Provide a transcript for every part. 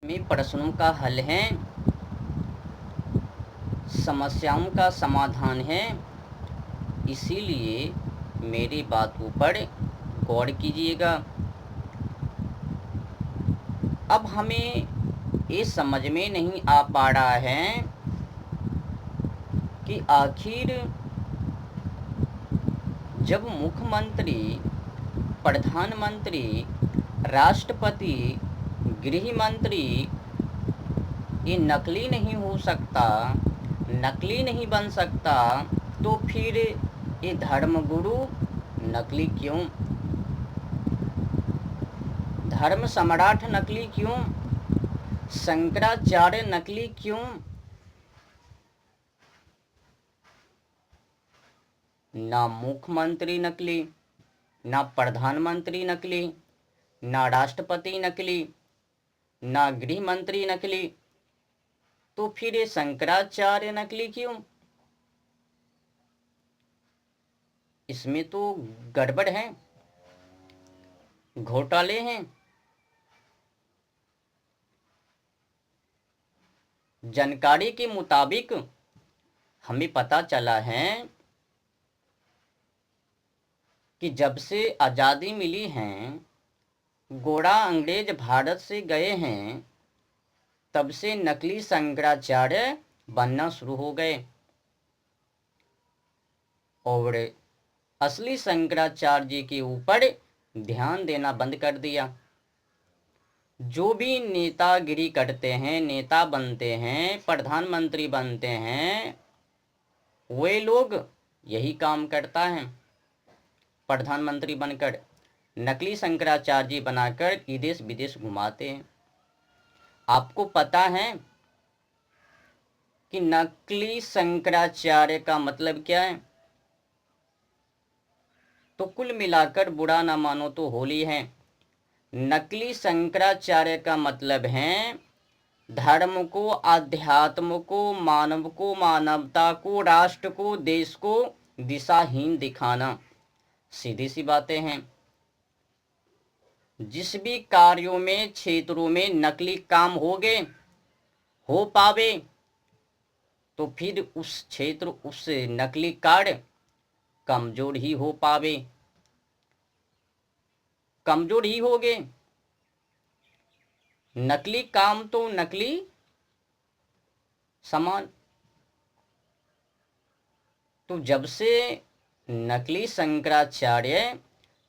में प्रश्नों का हल है, समस्याओं का समाधान है। इसीलिए मेरी बातों पर गौर कीजिएगा। अब हमें ये समझ में नहीं आ पा रहा है कि आखिर जब मुख्यमंत्री, प्रधानमंत्री, राष्ट्रपति, गृह मंत्री ये नकली नहीं हो सकता, नकली नहीं बन सकता, तो फिर ये धर्मगुरु नकली क्यों, धर्म सम्राट नकली क्यों, शंकराचार्य नकली क्यों? ना मुख्यमंत्री नकली, ना प्रधानमंत्री नकली, ना राष्ट्रपति नकली, ना गृह मंत्री नकली, तो फिर ये शंकराचार्य नकली क्यों? इसमें तो गड़बड़ है, घोटाले हैं। जानकारी के मुताबिक हमें पता चला है कि जब से आज़ादी मिली है, गोरा अंग्रेज भारत से गए हैं, तब से नकली शंकराचार्य बनना शुरू हो गए और असली शंकराचार्य जी के ऊपर ध्यान देना बंद कर दिया। जो भी नेतागिरी करते हैं, नेता बनते हैं, प्रधानमंत्री बनते हैं, वे लोग यही काम करता है। प्रधानमंत्री बनकर नकली शंकराचार्य जी बनाकर देश विदेश घुमाते हैं। आपको पता है कि नकली शंकराचार्य का मतलब क्या है? तो कुल मिलाकर बुरा ना मानो तो होली है। नकली शंकराचार्य का मतलब है धर्म को, अध्यात्म को, मानव को, मानवता को, राष्ट्र को, देश को दिशाहीन दिखाना। सीधी सी बातें हैं। जिस भी कार्यों में, क्षेत्रों में नकली काम हो पावे, तो फिर उस क्षेत्र, उस नकली कार्य कमजोर ही हो पावे, कमजोर ही होगे। नकली काम तो नकली सामान। तो जब से नकली शंकराचार्य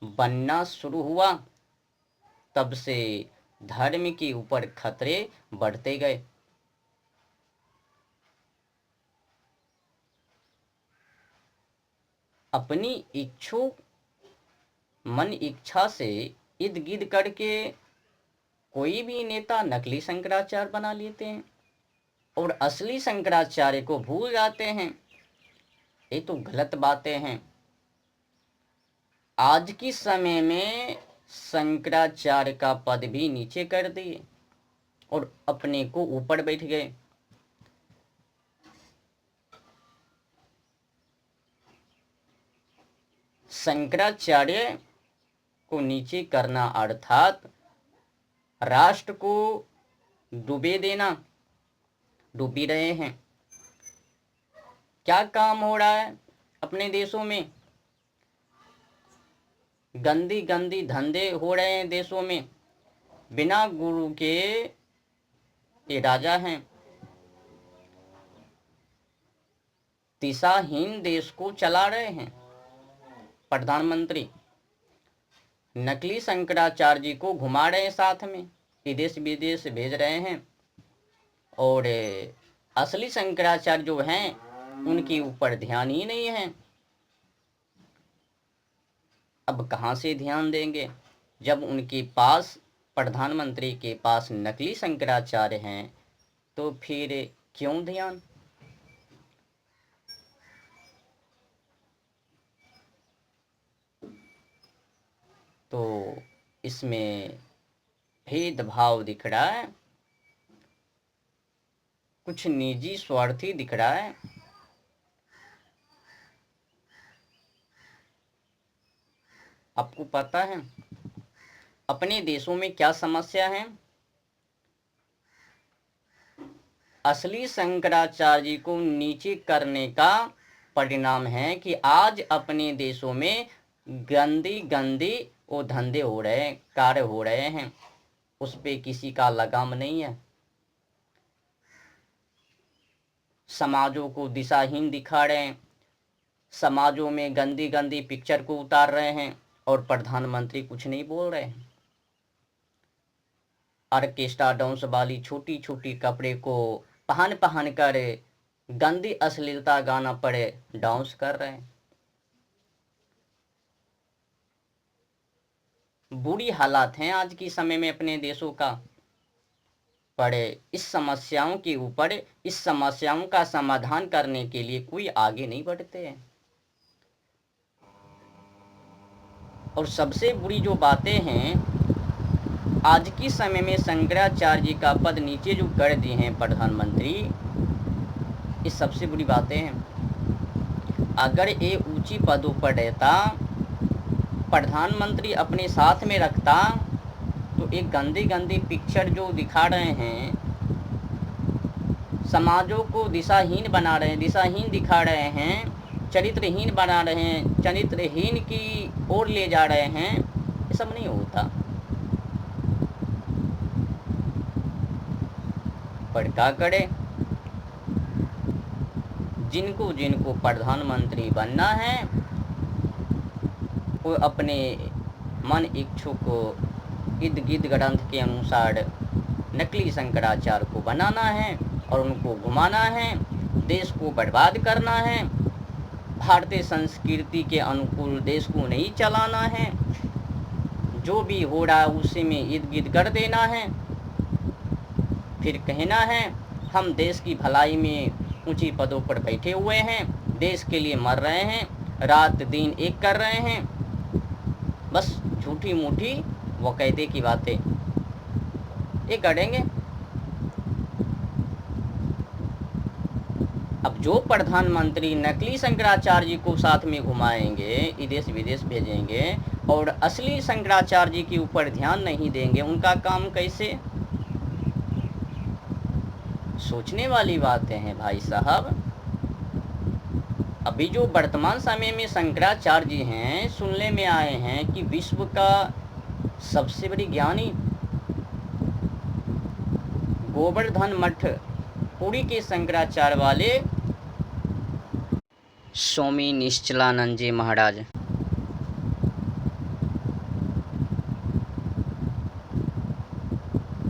बनना शुरू हुआ, तब से धर्म के ऊपर खतरे बढ़ते गए। अपनी मन इच्छा से इर्द गिर्द करके कोई भी नेता नकली शंकराचार्य बना लेते हैं और असली शंकराचार्य को भूल जाते हैं। ये तो गलत बातें हैं। आज के समय में शंकराचार्य का पद भी नीचे कर दिए और अपने को ऊपर बैठ गए। शंकराचार्य को नीचे करना अर्थात राष्ट्र को डूबे देना। डूबी रहे हैं। क्या काम हो रहा है अपने देशों में? गंदी गंदी धंधे हो रहे हैं देशों में। बिना गुरु के ये राजा हैं। दिशाहीन देश को चला रहे हैं प्रधानमंत्री। नकली शंकराचार्य जी को घुमा रहे हैं, साथ में विदेश विदेश भेज रहे हैं और असली शंकराचार्य जो हैं उनके ऊपर ध्यान ही नहीं है। अब कहाँ से ध्यान देंगे जब उनके पास, प्रधानमंत्री के पास नकली शंकराचार्य हैं, तो फिर क्यों ध्यान? तो इसमें भेदभाव दिख रहा है, कुछ निजी स्वार्थी दिख रहा है। आपको पता है अपने देशों में क्या समस्या है? असली शंकराचार्य जी को नीचे करने का परिणाम है कि आज अपने देशों में गंदी गंदी वो धंधे हो रहे हैं, कार्य हो रहे हैं, उस पे किसी का लगाम नहीं है। समाजों को दिशाहीन दिखा रहे हैं, समाजों में गंदी गंदी पिक्चर को उतार रहे हैं और प्रधानमंत्री कुछ नहीं बोल रहे हैं। ऑर्केस्ट्रा डांस वाली छोटी छोटी कपड़े को पहन कर गंदी अश्लीलता गाना पड़े डांस कर रहे हैं। बुरी हालात हैं आज के समय में अपने देशों का। पड़े इस समस्याओं के ऊपर, इस समस्याओं का समाधान करने के लिए कोई आगे नहीं बढ़ते हैं। और सबसे बुरी जो बातें हैं, आज की समय में शंकराचार्य जी का पद नीचे जो कर दिए हैं प्रधानमंत्री, ये सबसे बुरी बातें हैं। अगर ये ऊंची पदों पर रहता, प्रधानमंत्री अपने साथ में रखता, तो एक गंदी गंदी पिक्चर जो दिखा रहे हैं, समाजों को दिशाहीन बना रहे हैं, दिशाहीन दिखा रहे हैं, चरित्रहीन बना रहे हैं, चरित्रहीन की ओर ले जा रहे हैं, ये सब नहीं होता। पर क्या करे, जिनको जिनको प्रधानमंत्री बनना है, वो अपने मन इच्छुक इर्द गिर्द ग्रंथ के अनुसार नकली शंकराचार्य को बनाना है और उनको घुमाना है, देश को बर्बाद करना है, भारतीय संस्कृति के अनुकूल देश को नहीं चलाना है, जो भी हो रहा है उसी में इर्द गिर्द कर देना है, फिर कहना है हम देश की भलाई में ऊंची पदों पर बैठे हुए हैं, देश के लिए मर रहे हैं, रात दिन एक कर रहे हैं। बस झूठी मूठी वक़ैदे की बातें ये करेंगे। अब जो प्रधानमंत्री नकली शंकराचार्य जी को साथ में घुमाएंगे, देश विदेश भेजेंगे और असली शंकराचार्य जी के ऊपर ध्यान नहीं देंगे, उनका काम कैसे? सोचने वाली बातें हैं भाई साहब। अभी जो वर्तमान समय में शंकराचार्य जी हैं, सुनने में आए हैं कि विश्व का सबसे बड़ी ज्ञानी गोवर्धन मठ पुरी के शंकराचार्य वाले स्वामी निश्चलानंद जी महाराज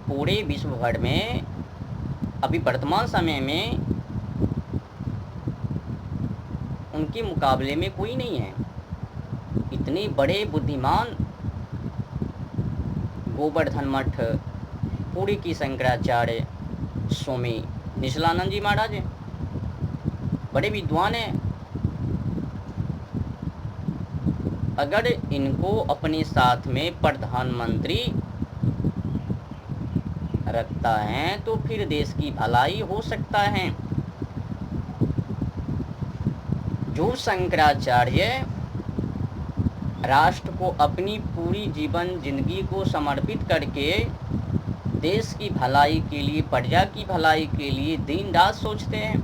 पूरे विश्व भर में अभी वर्तमान समय में उनके मुकाबले में कोई नहीं है। इतने बड़े बुद्धिमान गोवर्धन मठ पुरी की शंकराचार्य स्वामी निश्चलानंद जी महाराज बड़े विद्वान हैं। अगर इनको अपने साथ में प्रधानमंत्री रखता है तो फिर देश की भलाई हो सकता है। जो शंकराचार्य राष्ट्र को अपनी पूरी जीवन जिंदगी को समर्पित करके देश की भलाई के लिए, प्रजा की भलाई के लिए दिन रात सोचते हैं,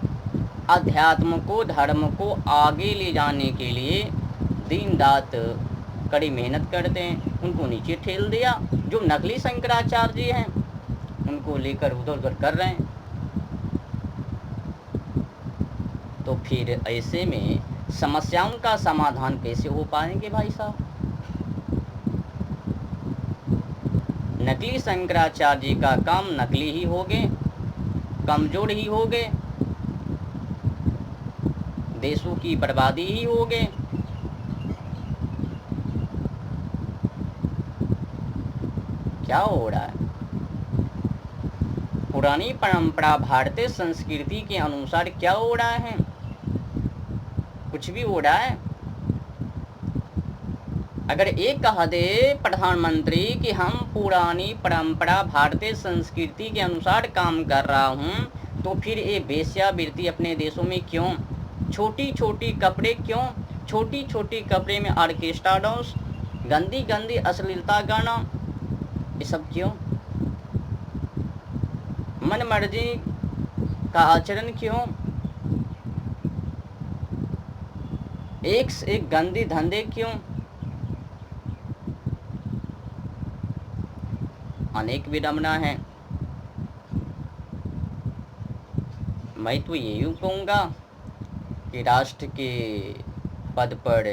अध्यात्म को, धर्म को आगे ले जाने के लिए दिन रात कड़ी मेहनत करते हैं, उनको नीचे ठेल दिया। जो नकली शंकराचार्य जी हैं उनको लेकर उधर उधर कर रहे हैं। तो फिर ऐसे में समस्याओं का समाधान कैसे हो पाएंगे भाई साहब? नकली शंकराचार्य जी का काम नकली ही हो गए, कमजोर ही हो गए, देशों की बर्बादी ही हो गए। क्या हो रहा है? पुरानी परंपरा भारतीय संस्कृति के अनुसार क्या हो रहा है? कुछ भी हो रहा है। अगर एक कह दे प्रधानमंत्री कि हम पुरानी परंपरा भारतीय संस्कृति के अनुसार काम कर रहा हूं, तो फिर ये वेश्यावृत्ति अपने देशों में क्यों? छोटी छोटी कपड़े क्यों? छोटी छोटी कपड़े में ऑर्केस्ट्रा डांस, गंदी गंदी अश्लीलता गाना, ये सब क्यों? मन मर्जी का आचरण क्यों? एक से एक गंदे धंधे क्यों? अनेक विडंबना है। मैं तो यही कहूँगा कि राष्ट्र के पद पर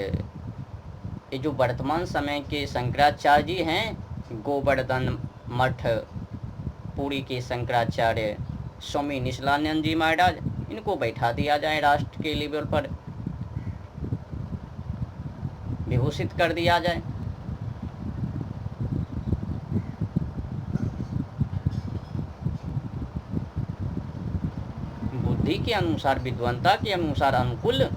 ये जो वर्तमान समय के शंकराचार्य जी हैं, गोवर्धन मठ पुरी के शंकराचार्य स्वामी निश्चलानंद जी महाराज, इनको बैठा दिया जाए, राष्ट्र के लेवल पर विभूषित कर दिया जाए। बुद्धि के अनुसार, विद्वता के अनुसार अनुकूल